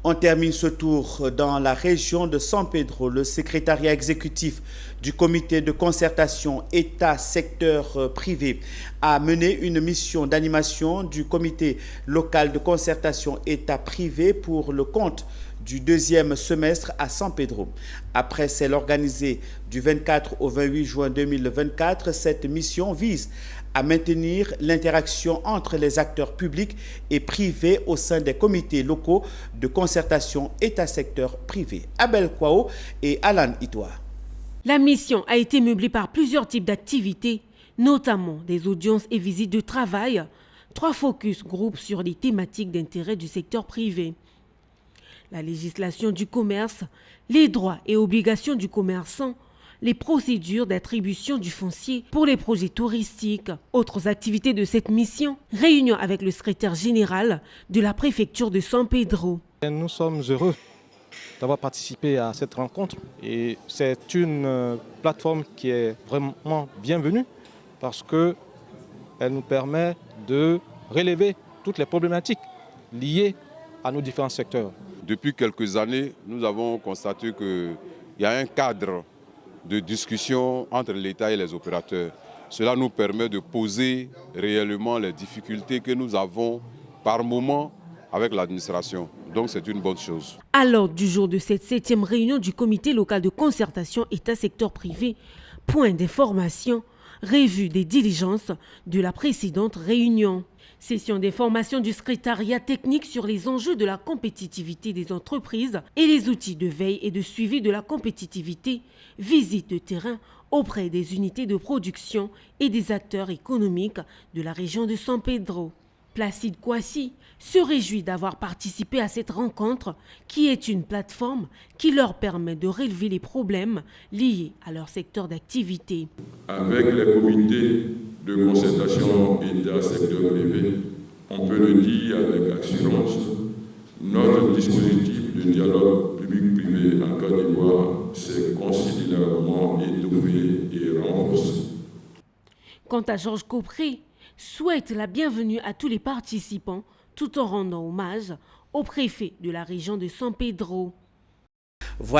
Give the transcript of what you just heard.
On termine ce tour dans la région de San Pedro. Le secrétariat exécutif du comité de concertation État-secteur privé a mené une mission d'animation du comité local de concertation État-privé pour le compte du deuxième semestre à San Pedro. Après celle organisée du 24 au 28 juin 2024, cette mission vise à maintenir l'interaction entre les acteurs publics et privés au sein des comités locaux de concertation État-secteur privé. Abel Kwao et Alan Itoa. La mission a été meublée par plusieurs types d'activités, notamment des audiences et visites de travail, 3 focus groupes sur les thématiques d'intérêt du secteur privé. La législation du commerce, les droits et obligations du commerçant, les procédures d'attribution du foncier pour les projets touristiques. Autres activités de cette mission, réunion avec le secrétaire général de la préfecture de San Pedro. Nous sommes heureux d'avoir participé à cette rencontre et c'est une plateforme qui est vraiment bienvenue parce qu'elle nous permet de relever toutes les problématiques liées à nos différents secteurs. Depuis quelques années, nous avons constaté qu'il y a un cadre de discussion entre l'État et les opérateurs. Cela nous permet de poser réellement les difficultés que nous avons par moment avec l'administration. Donc c'est une bonne chose. À l'ordre du jour de cette 7e réunion du comité local de concertation État-secteur privé, point d'information, revue des diligences de la précédente réunion. Session d'information du secrétariat technique sur les enjeux de la compétitivité des entreprises et les outils de veille et de suivi de la compétitivité, visite de terrain auprès des unités de production et des acteurs économiques de la région de San Pedro. Placide Kouassi se réjouit d'avoir participé à cette rencontre qui est une plateforme qui leur permet de relever les problèmes liés à leur secteur d'activité. Avec les comités de concertation État-secteur privé, on peut le dire avec assurance, notre dispositif de dialogue public-privé en Côte d'Ivoire s'est considérablement étoffé et renforcé. Quant à Georges Copré, souhaite la bienvenue à tous les participants tout en rendant hommage au préfet de la région de San Pedro.